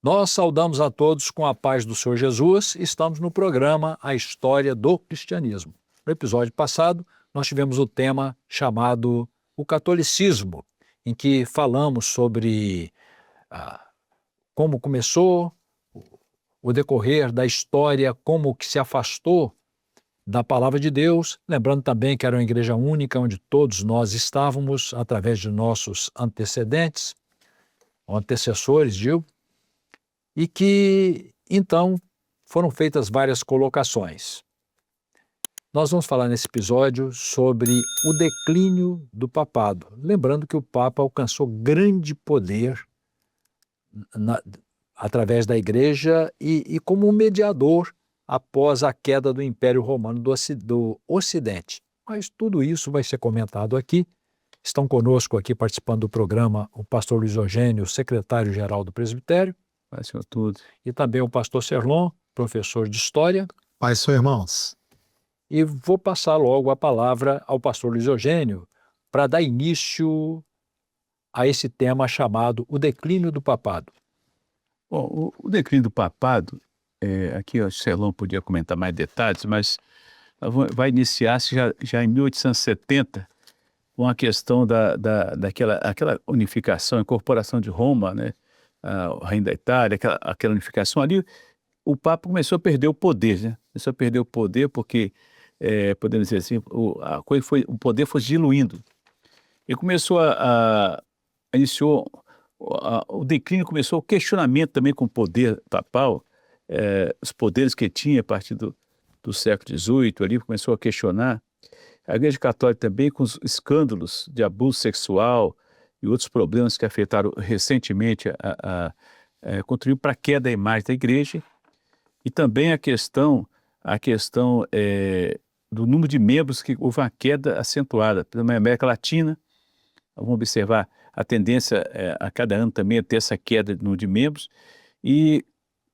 Nós saudamos a todos com a paz do Senhor Jesus. Estamos no programa A História do Cristianismo. No episódio passado, nós tivemos o tema chamado o catolicismo, em que falamos sobre como começou, o decorrer da história, como que se afastou da palavra de Deus, lembrando também que era uma igreja única, onde todos nós estávamos, através de nossos antecedentes, ou antecessores, digo, e que, então, foram feitas várias colocações. Nós vamos falar nesse episódio sobre o declínio do papado, lembrando que o Papa alcançou grande poder através da igreja e como um mediador após a queda do Império Romano do Ocidente. Mas tudo isso vai ser comentado aqui. Estão conosco aqui participando do programa o pastor Luiz Eugênio, secretário-geral do presbitério. Pai, Senhor, tudo. E também o pastor Serlon, professor de História. Pai, Senhor, irmãos. E vou passar logo a palavra ao pastor Luiz Eugênio para dar início a esse tema chamado o declínio do papado. Bom, o declínio do papado, aqui o Serlon podia comentar mais detalhes, mas vai iniciar-se já em 1870 com a questão daquela unificação, incorporação de Roma, né? O reino da Itália, aquela unificação ali, o Papa começou a perder o poder, né? Começou a perder o poder porque, podemos dizer assim, o poder foi diluindo. E começou iniciou o declínio, começou o questionamento também com o poder papal, os poderes que tinha a partir do século XVIII, ali começou a questionar. A Igreja Católica também, com os escândalos de abuso sexual e outros problemas que afetaram recentemente, contribuiu para a queda da imagem da Igreja, e também a questão do número de membros, que houve uma queda acentuada. Por exemplo, na América Latina, vamos observar a tendência a cada ano também a ter essa queda no número de membros, e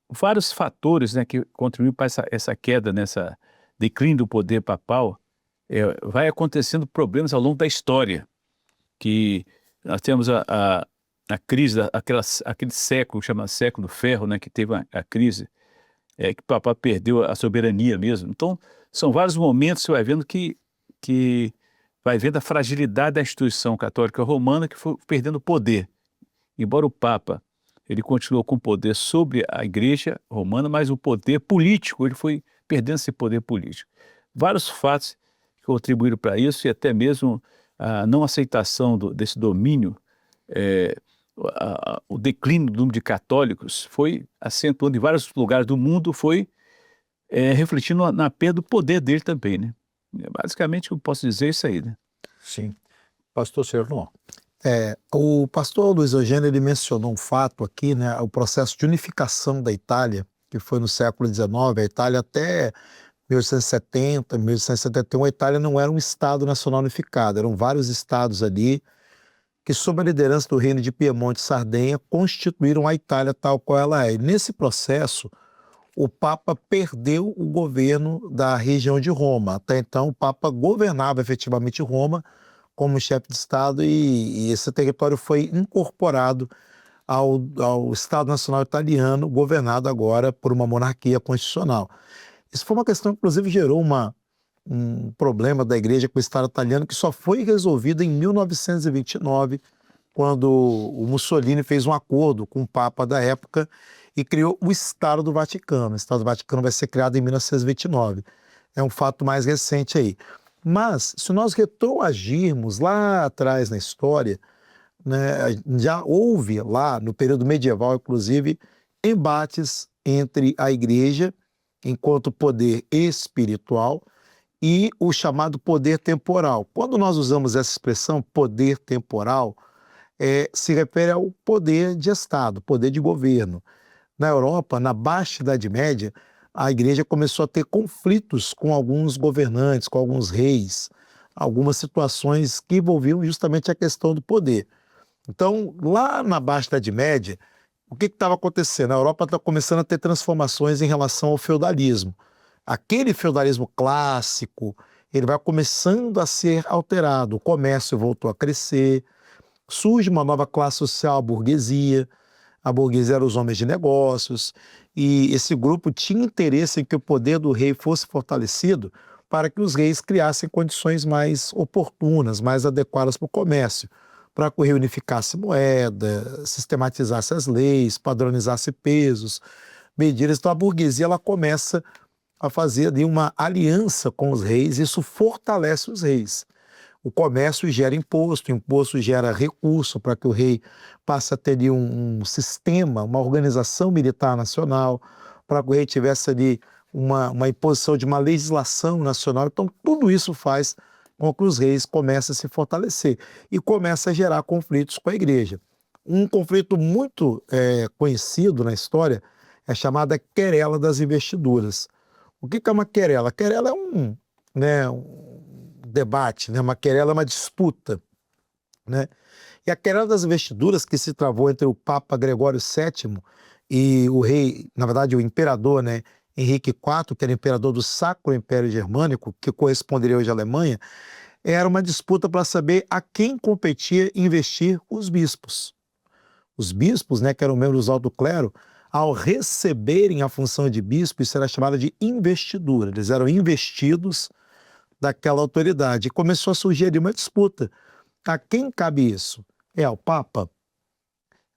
vários fatores, né, que contribuem para essa queda, nessa declínio do poder papal. Vai acontecendo problemas ao longo da história, que nós temos a crise, aquele século, chamado século do ferro, né, que teve a crise, que o Papa perdeu a soberania mesmo. Então, são vários momentos que você vai vendo que vai vendo a fragilidade da instituição católica romana, que foi perdendo poder. Embora o Papa ele continuou com poder sobre a Igreja romana, mas o poder político, ele foi perdendo esse poder político. Vários fatos contribuíram para isso, e até mesmo a não aceitação desse domínio, o declínio do número de católicos foi acentuando em vários lugares do mundo, foi refletindo na perda do poder dele também, né? Basicamente, eu posso dizer isso aí, né? Sim. Pastor Serlon. O pastor Luiz Eugênio, ele mencionou um fato aqui, né? O processo de unificação da Itália, que foi no século XIX, a Itália até 1870, 1871, a Itália não era um Estado nacional unificado, eram vários estados ali que, sob a liderança do reino de Piemonte e Sardenha, constituíram a Itália tal qual ela é. E nesse processo, o Papa perdeu o governo da região de Roma. Até então, o Papa governava efetivamente Roma como chefe de Estado, e esse território foi incorporado ao Estado Nacional Italiano, governado agora por uma monarquia constitucional. Isso foi uma questão que, inclusive, gerou um problema da igreja com o Estado italiano, que só foi resolvido em 1929, quando o Mussolini fez um acordo com o Papa da época e criou o Estado do Vaticano. O Estado do Vaticano vai ser criado em 1929. É um fato mais recente aí. Mas, se nós retroagirmos lá atrás na história, né, já houve lá, no período medieval, inclusive, embates entre a igreja, enquanto poder espiritual, e o chamado poder temporal. Quando nós usamos essa expressão, poder temporal, se refere ao poder de Estado, poder de governo. Na Europa, na Baixa Idade Média, a igreja começou a ter conflitos com alguns governantes, com alguns reis, algumas situações que envolviam justamente a questão do poder. Então, lá na Baixa Idade Média, o que estava acontecendo? A Europa está começando a ter transformações em relação ao feudalismo. Aquele feudalismo clássico, ele vai começando a ser alterado. O comércio voltou a crescer, surge uma nova classe social, a burguesia. A burguesia eram os homens de negócios, e esse grupo tinha interesse em que o poder do rei fosse fortalecido para que os reis criassem condições mais oportunas, mais adequadas para o comércio, para que o rei unificasse moeda, sistematizasse as leis, padronizasse pesos, medidas. Então a burguesia ela começa a fazer ali uma aliança com os reis, isso fortalece os reis. O comércio gera imposto, o imposto gera recurso para que o rei passe a ter ali um sistema, uma organização militar nacional, para que o rei tivesse ali uma imposição de uma legislação nacional. Então, tudo isso faz com que os reis comecem a se fortalecer e comecem a gerar conflitos com a igreja. Um conflito muito conhecido na história é a chamada querela das investiduras. O que é uma querela? A querela é um debate, né? Uma querela é uma disputa, né? E a querela das investiduras que se travou entre o Papa Gregório VII e o rei, na verdade o imperador, né, Henrique IV, que era imperador do Sacro Império Germânico, que corresponderia hoje à Alemanha, era uma disputa para saber a quem competia investir os bispos. Os bispos, né, que eram membros do alto clero, ao receberem a função de bispo, isso era chamado de investidura. Eles eram investidos daquela autoridade. E começou a surgir ali uma disputa. A quem cabe isso? É ao Papa?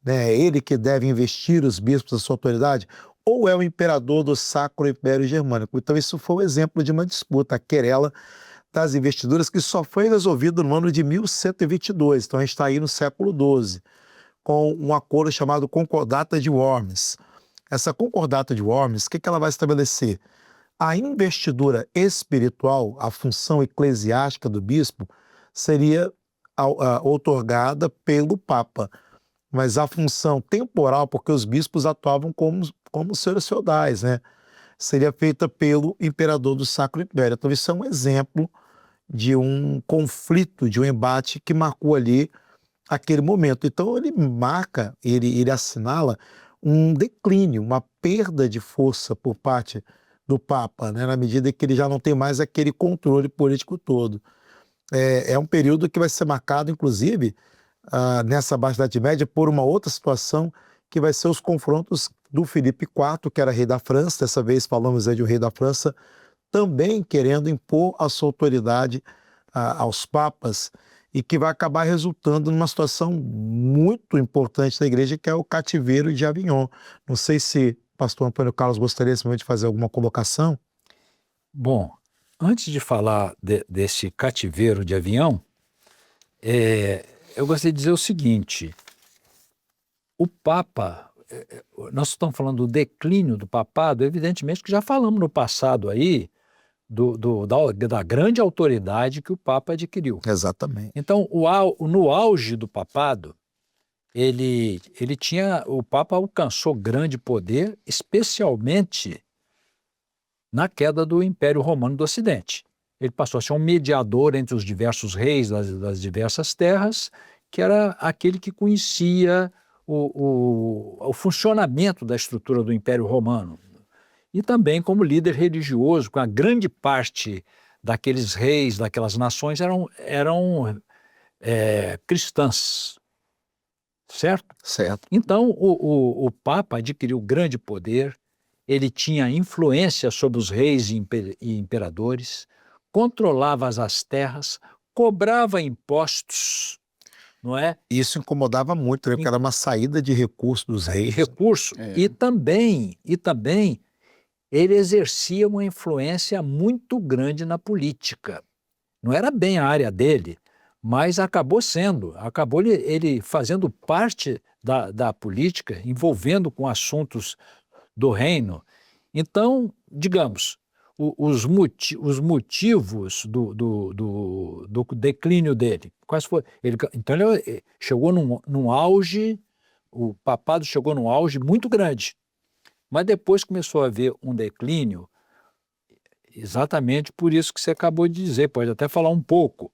É ele que deve investir os bispos da sua autoridade? Ou é o imperador do Sacro Império Germânico? Então isso foi um exemplo de uma disputa, a querela das investiduras, que só foi resolvido no ano de 1122. Então a gente está aí no século XII, com um acordo chamado Concordata de Worms. Essa Concordata de Worms, o que ela vai estabelecer? A investidura espiritual, a função eclesiástica do bispo, seria outorgada pelo Papa, mas a função temporal, porque os bispos atuavam como senhores feudais, né, seria feita pelo imperador do Sacro Império. Então isso é um exemplo de um conflito, de um embate que marcou ali aquele momento. Então ele marca, ele assinala um declínio, uma perda de força por parte do Papa, né, na medida que ele já não tem mais aquele controle político todo. É um período que vai ser marcado, inclusive, nessa Baixa Idade Média, por uma outra situação, que vai ser os confrontos do Filipe IV, que era rei da França. Dessa vez falamos de um rei da França, também querendo impor a sua autoridade aos papas, e que vai acabar resultando numa situação muito importante da igreja, que é o cativeiro de Avignon. Não sei se o pastor Antônio Carlos gostaria de fazer alguma colocação. Bom, antes de falar desse cativeiro de Avignon, eu gostaria de dizer o seguinte: o Papa, nós estamos falando do declínio do papado, evidentemente que já falamos no passado aí da grande autoridade que o Papa adquiriu. Exatamente. Então, no auge do papado, o Papa alcançou grande poder, especialmente na queda do Império Romano do Ocidente. Ele passou a ser um mediador entre os diversos reis das diversas terras, que era aquele que conhecia o funcionamento da estrutura do Império Romano. E também como líder religioso, com a grande parte daqueles reis, daquelas nações, eram cristãs. Certo? Certo. Então, o Papa adquiriu grande poder, ele tinha influência sobre os reis e imperadores, controlava as terras, cobrava impostos, não é? Isso incomodava muito, né? Porque era uma saída de recursos dos reis. Recurso. E também ele exercia uma influência muito grande na política. Não era bem a área dele, mas acabou ele fazendo parte da política, envolvendo com assuntos do reino. Então, digamos, os motivos do declínio dele, quais foram? Então ele chegou num auge, o papado chegou num auge muito grande, mas depois começou a haver um declínio, exatamente por isso que você acabou de dizer, pode até falar um pouco.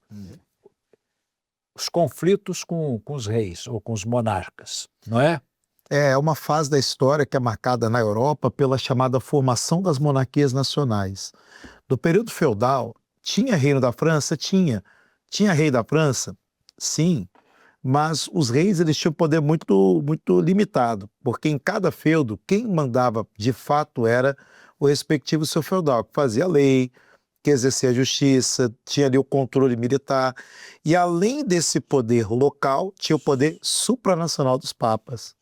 Os conflitos com os reis ou com os monarcas, não é? É uma fase da história que é marcada na Europa pela chamada formação das monarquias nacionais. Do período feudal, tinha reino da França? Tinha. Tinha rei da França? Sim. mas os reis eles tinham poder muito, muito limitado, porque em cada feudo, quem mandava de fato era o respectivo seu feudal, que fazia a lei, que exercia a justiça, tinha ali o controle militar, e além desse poder local, tinha o poder supranacional dos papas.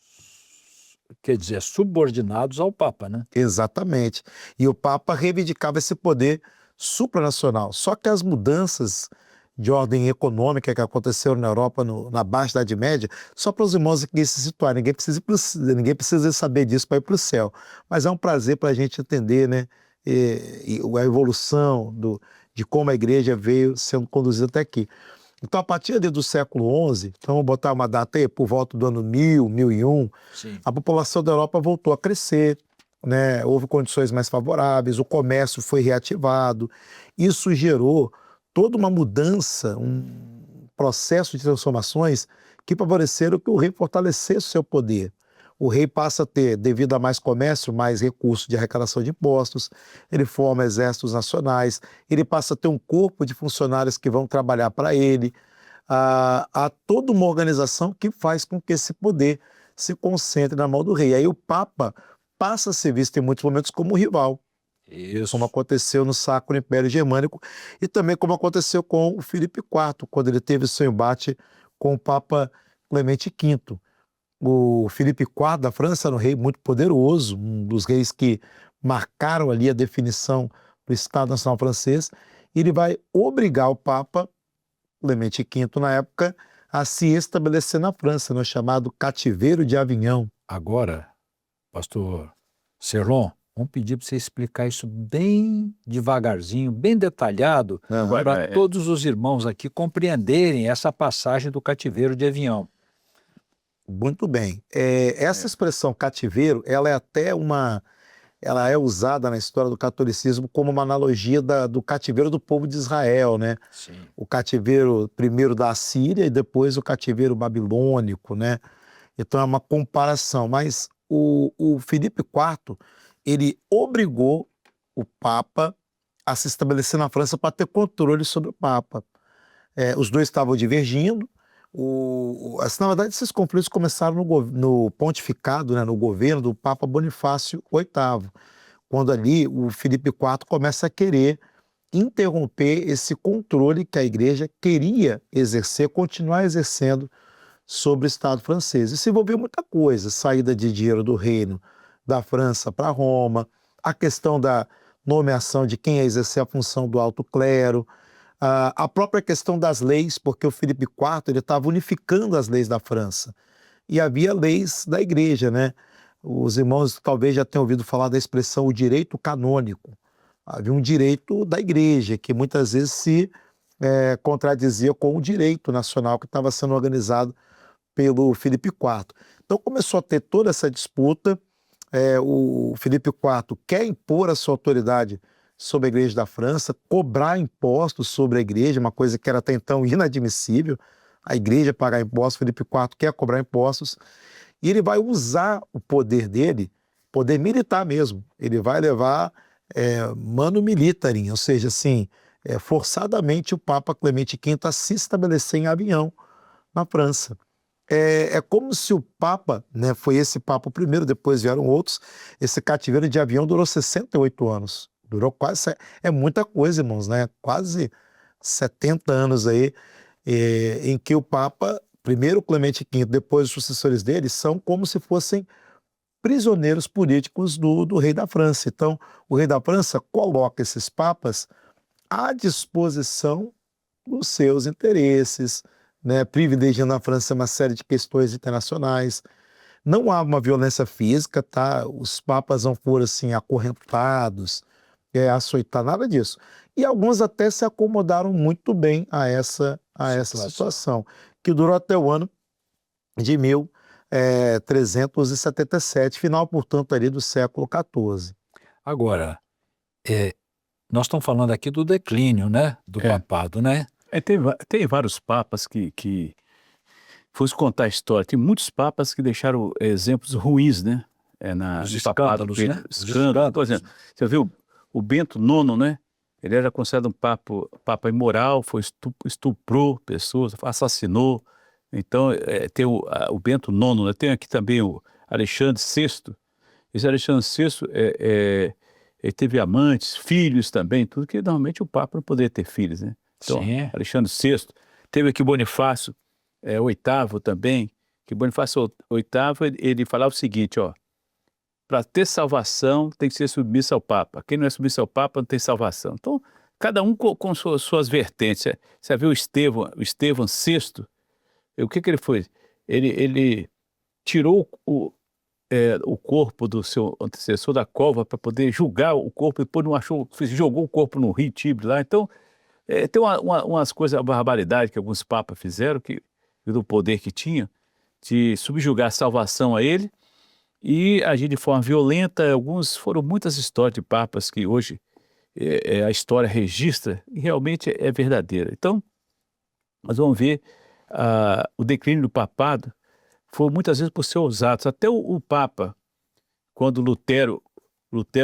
Quer dizer, subordinados ao Papa, né? Exatamente. E o Papa reivindicava esse poder supranacional. Só que as mudanças de ordem econômica que aconteceram na Europa na Baixa Idade Média, só para os irmãos aqui se situarem, ninguém precisa saber disso para ir para o céu. Mas é um prazer para a gente entender, né, a evolução de como a igreja veio sendo conduzida até aqui. Então, a partir ali do século XI, então vamos botar uma data aí, por volta do ano 1000, 1001, Sim. a população da Europa voltou a crescer, né? Houve condições mais favoráveis, o comércio foi reativado. Isso gerou toda uma mudança, um processo de transformações que favoreceram que o rei fortalecesse o seu poder. O rei passa a ter, devido a mais comércio, mais recursos de arrecadação de impostos, ele forma exércitos nacionais, ele passa a ter um corpo de funcionários que vão trabalhar para ele. Há toda uma organização que faz com que esse poder se concentre na mão do rei. Aí o Papa passa a ser visto em muitos momentos como rival, Isso. como aconteceu no Sacro Império Germânico e também como aconteceu com o Filipe IV, quando ele teve seu embate com o Papa Clemente V. O Filipe IV da França era um rei muito poderoso, um dos reis que marcaram ali a definição do Estado Nacional francês, e ele vai obrigar o Papa Clemente V, na época, a se estabelecer na França, no chamado Cativeiro de Avignon. Agora, pastor Serlon, vamos pedir para você explicar isso bem devagarzinho, bem detalhado, para todos os irmãos aqui compreenderem essa passagem do Cativeiro de Avignon. Muito bem. Essa expressão cativeiro, ela é usada na história do catolicismo como uma analogia do cativeiro do povo de Israel, né? Sim. O cativeiro primeiro da Assíria e depois o cativeiro babilônico, né? Então é uma comparação. Mas o Filipe IV, ele obrigou o Papa a se estabelecer na França para ter controle sobre o Papa. Os dois estavam divergindo. Na verdade, esses conflitos começaram no pontificado, né, no governo do Papa Bonifácio VIII, quando ali o Filipe IV começa a querer interromper esse controle que a igreja queria exercer, continuar exercendo sobre o Estado francês. Isso envolveu muita coisa, saída de dinheiro do reino da França para Roma, a questão da nomeação de quem ia exercer a função do alto clero, a própria questão das leis, porque o Filipe IV ele estava unificando as leis da França. E havia leis da igreja, né? Os irmãos talvez já tenham ouvido falar da expressão o direito canônico. Havia um direito da igreja que muitas vezes se contradizia com o direito nacional que estava sendo organizado pelo Filipe IV. Então começou a ter toda essa disputa. O Filipe IV quer impor a sua autoridade sobre a igreja da França, cobrar impostos sobre a igreja, uma coisa que era até então inadmissível, a igreja pagar impostos. Filipe IV quer cobrar impostos, e ele vai usar o poder dele, poder militar mesmo, ele vai levar manu militarum, ou seja, assim, forçadamente o Papa Clemente V a se estabelecer em Avignon, na França. É como se o Papa, né, foi esse Papa o primeiro, depois vieram outros, esse cativeiro de Avignon durou 68 anos. Durou quase, muita coisa, irmãos, né? Quase 70 anos aí, em que o Papa, primeiro Clemente V, depois os sucessores dele, são como se fossem prisioneiros políticos do rei da França. Então, o rei da França coloca esses papas à disposição dos seus interesses, né? Privilegiando a França uma série de questões internacionais. Não há uma violência física, tá? Os papas não foram assim acorrentados, açoitar, nada disso. E alguns até se acomodaram muito bem a essa situação, que durou até o ano de 1377, final, portanto, ali do século XIV. Agora, nós estamos falando aqui do declínio, né, do papado, né? Tem vários papas que fosse contar a história, tem muitos papas que deixaram exemplos ruins, né? Os escândalos, né? Escândalos. Por exemplo, você viu o Bento IX, né? Ele era considerado um papa imoral, estuprou pessoas, assassinou, Então, tem o Bento IX, né? Tem aqui também o Alexandre VI. Esse Alexandre VI, ele teve amantes, filhos também, tudo que normalmente o Papa não poderia ter filhos, né? Então, Sim. Alexandre VI. Teve aqui Bonifácio VIII também, que Bonifácio VIII, ele falava o seguinte, ó, para ter salvação tem que ser submisso ao Papa. Quem não é submisso ao Papa não tem salvação. Então, cada um com suas vertentes. Você viu o Estevão VI, o que ele foi? Ele tirou o corpo do seu antecessor da cova para poder julgar o corpo, depois não achou, jogou o corpo no rio Tibre lá. Então, tem umas coisas, uma barbaridade que alguns papas fizeram, do poder que tinham, de subjugar a salvação a ele e agir de forma violenta. Foram muitas histórias de papas que hoje a história registra e realmente é verdadeira. Então, nós vamos ver o declínio do papado foi muitas vezes por seus atos. Até o Papa, quando Lutero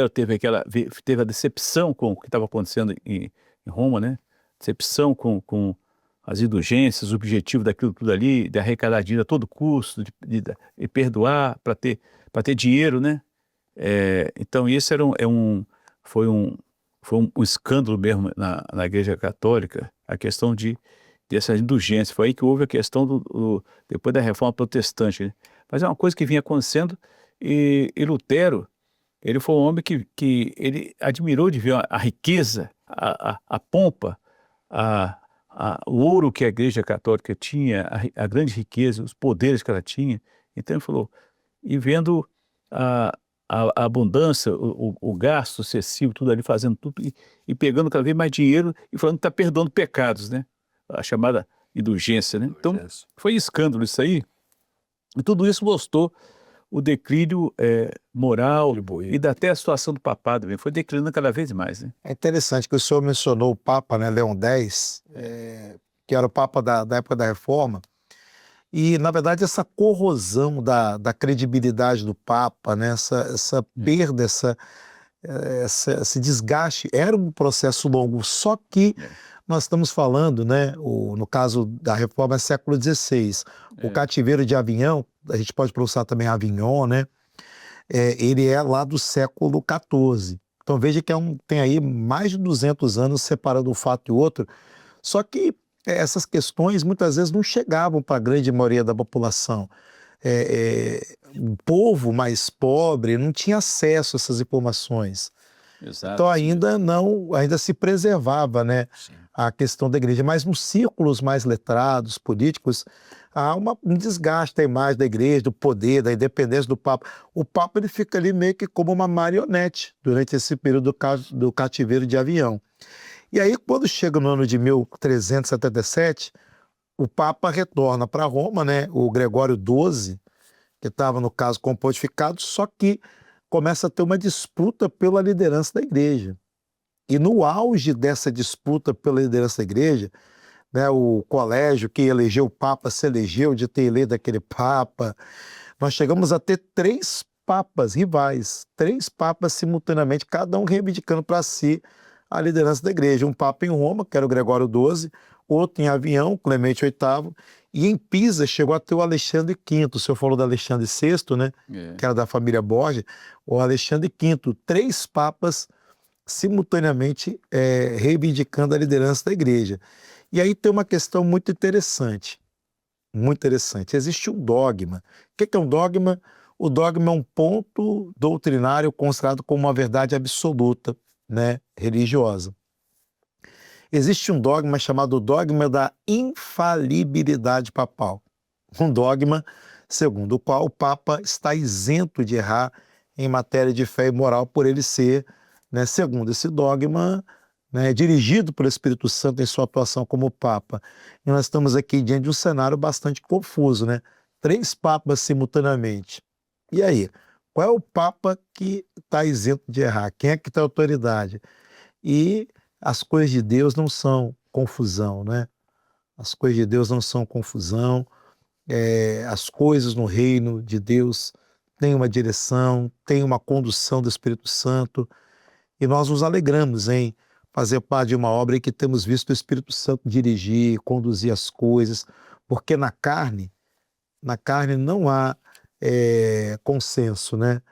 teve a decepção com o que estava acontecendo em Roma, né? Decepção com as indulgências, o objetivo daquilo tudo ali, de arrecadar dinheiro a todo custo, de perdoar para ter dinheiro, né? Então isso foi um escândalo mesmo na Igreja Católica, a questão dessa indulgência. Foi aí que houve a questão depois da Reforma Protestante, né? Mas é uma coisa que vinha acontecendo e Lutero, ele foi um homem que ele admirou de ver a riqueza, a pompa, o ouro que a Igreja Católica tinha, a grande riqueza, os poderes que ela tinha. Então ele falou, e vendo a abundância, o gasto excessivo, tudo ali, fazendo tudo, e pegando cada vez mais dinheiro e falando que está perdoando pecados, né? A chamada indulgência, né? Então, foi escândalo isso aí, e tudo isso mostrou o declínio moral e até a situação do papado, foi declinando cada vez mais, né? É interessante que o senhor mencionou o Papa, né, Leão X, que era o Papa da época da Reforma, e, na verdade, essa corrosão da credibilidade do Papa, né, essa perda, esse desgaste, era um processo longo, só que nós estamos falando, né, no caso da Reforma é século XVI, o cativeiro de Avignon, a gente pode pronunciar também Avignon, né, ele é lá do século XIV. Então veja que tem aí mais de 200 anos separando um fato e outro, só que essas questões muitas vezes não chegavam para a grande maioria da população. O povo mais pobre não tinha acesso a essas informações. Exato, então ainda se preservava, né, a questão da igreja, mas nos círculos mais letrados, políticos, há um desgaste da imagem da igreja, do poder, da independência do Papa. O Papa ele fica ali meio que como uma marionete durante esse período do cativeiro de Avignon. E aí, quando chega no ano de 1377, o Papa retorna para Roma, né, o Gregório XII, que estava, no caso, como pontificado, só que começa a ter uma disputa pela liderança da igreja. E no auge dessa disputa pela liderança da igreja, né, o colégio que elegeu o Papa se elegeu de ter eleito aquele Papa. Nós chegamos a ter 3 papas rivais, 3 papas simultaneamente, cada um reivindicando para si a liderança da igreja. Um papa em Roma, que era o Gregório XII, outro em Avião, Clemente VIII, e em Pisa chegou a ter o Alexandre V. O senhor falou do Alexandre VI, né, que era da família Borgia, o Alexandre V, 3 papas simultaneamente reivindicando a liderança da igreja. E aí tem uma questão muito interessante, muito interessante. Existe um dogma. O que é um dogma? O dogma é um ponto doutrinário considerado como uma verdade absoluta, né, religiosa. Existe um dogma chamado dogma da infalibilidade papal. Um dogma segundo o qual o Papa está isento de errar em matéria de fé e moral por ele ser, né, segundo esse dogma, né, dirigido pelo Espírito Santo em sua atuação como Papa. E nós estamos aqui diante de um cenário bastante confuso, né? 3 papas simultaneamente. E aí? Qual é o Papa que está isento de errar? Quem é que tem autoridade? E as coisas de Deus não são confusão, né? As coisas de Deus não são confusão. As coisas no reino de Deus têm uma direção, têm uma condução do Espírito Santo. E nós nos alegramos em fazer parte de uma obra em que temos visto o Espírito Santo dirigir, conduzir as coisas, porque na carne não há consenso, né?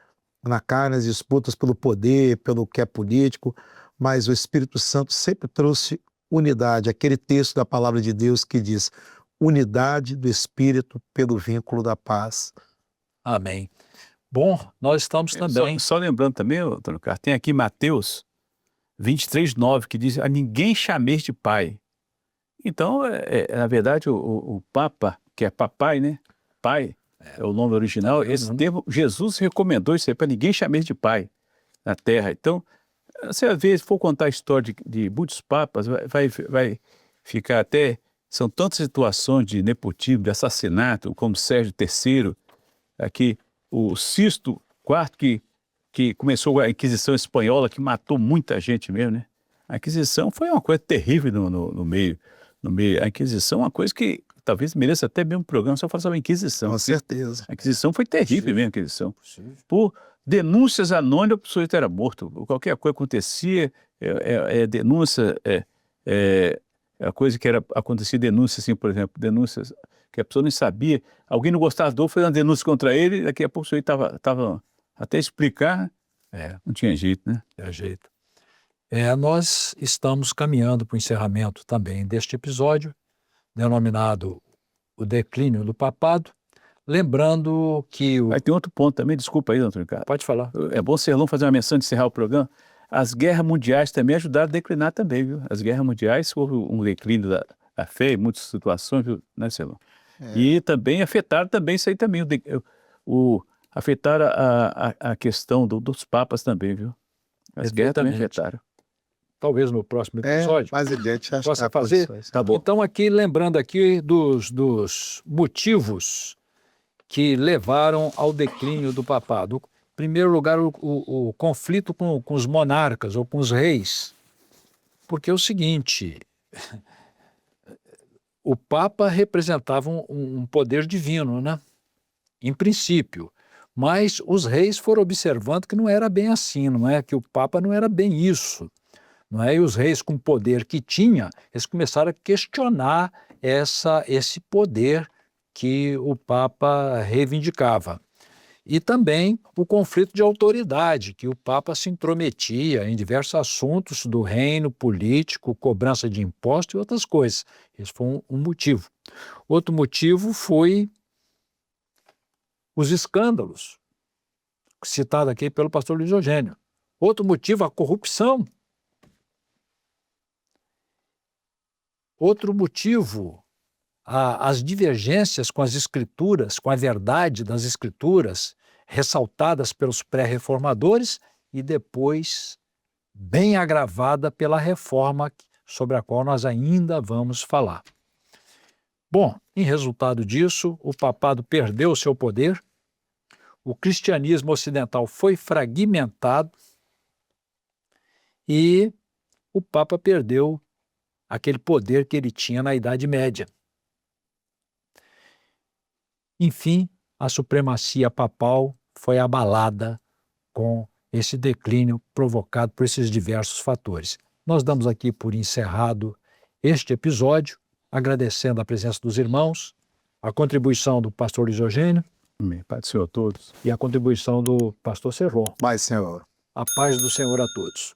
Na carne as disputas pelo poder, pelo que é político, mas o Espírito Santo sempre trouxe unidade, aquele texto da palavra de Deus que diz unidade do Espírito pelo vínculo da paz. Amém. Bom, nós estamos também... Só lembrando também, Antônio Carlos, tem aqui Mateus 23:9, que diz: a ninguém chameis de pai. Então, na verdade, o Papa, que é papai, né? Pai, é o nome original. Esse termo, Jesus recomendou isso aí, para ninguém chameis de pai na terra. Então, se às vezes for contar a história de muitos papas, vai ficar até... São tantas situações de nepotismo, de assassinato, como Sérgio III, aqui o Sisto IV, que começou a Inquisição Espanhola, que matou muita gente mesmo, né? A Inquisição foi uma coisa terrível no meio. A Inquisição é uma coisa que talvez mereça até mesmo um programa só falar sobre a Inquisição. Com certeza. A Inquisição foi terrível mesmo, a Inquisição. Por denúncias anônimas, o sujeito era morto. Qualquer coisa acontecia, denúncia, a coisa que acontecia, denúncia, assim, por exemplo, denúncias que a pessoa nem sabia, alguém não gostava do outro, fez uma denúncia contra ele, daqui a pouco o sujeito estava até explicar, não tinha jeito, né? Tinha jeito. Nós estamos caminhando para o encerramento também deste episódio, denominado O Declínio do Papado, lembrando que... Aí tem outro ponto também, desculpa aí, doutor Ricardo. Pode falar. É bom Serlão fazer uma menção de encerrar o programa. As guerras mundiais também ajudaram a declinar também, viu? As guerras mundiais houve um declínio da fé em muitas situações, viu, né, Serlão? E também afetaram também isso aí também, afetaram a questão dos papas também, viu? As guerras também afetaram. Talvez no próximo episódio. Mais adiante, acho possa que há fazer? condições. Tá bom. Então, aqui, lembrando aqui dos motivos que levaram ao declínio do papado. Em primeiro lugar, o conflito com os monarcas ou com os reis. Porque é o seguinte, o Papa representava um poder divino, né? Em princípio. Mas os reis foram observando que não era bem assim, não é? Que o Papa não era bem isso. Não é? E os reis, com o poder que tinha, eles começaram a questionar esse poder que o Papa reivindicava. E também o conflito de autoridade, que o Papa se intrometia em diversos assuntos do reino político, cobrança de impostos e outras coisas. Esse foi um motivo. Outro motivo foi os escândalos, citado aqui pelo pastor Luiz Eugênio. Outro motivo, a corrupção. Outro motivo, as divergências com as escrituras, com a verdade das escrituras, ressaltadas pelos pré-reformadores e depois bem agravada pela reforma sobre a qual nós ainda vamos falar. Bom, em resultado disso, o papado perdeu seu poder, o cristianismo ocidental foi fragmentado e o Papa perdeu aquele poder que ele tinha na Idade Média. Enfim, a supremacia papal foi abalada com esse declínio provocado por esses diversos fatores. Nós damos aqui por encerrado este episódio, agradecendo a presença dos irmãos, a contribuição do pastor Luiz Eugênio. Amém. Pai do Senhor a todos. E a contribuição do pastor Serron. Paz, Senhor. A paz do Senhor a todos.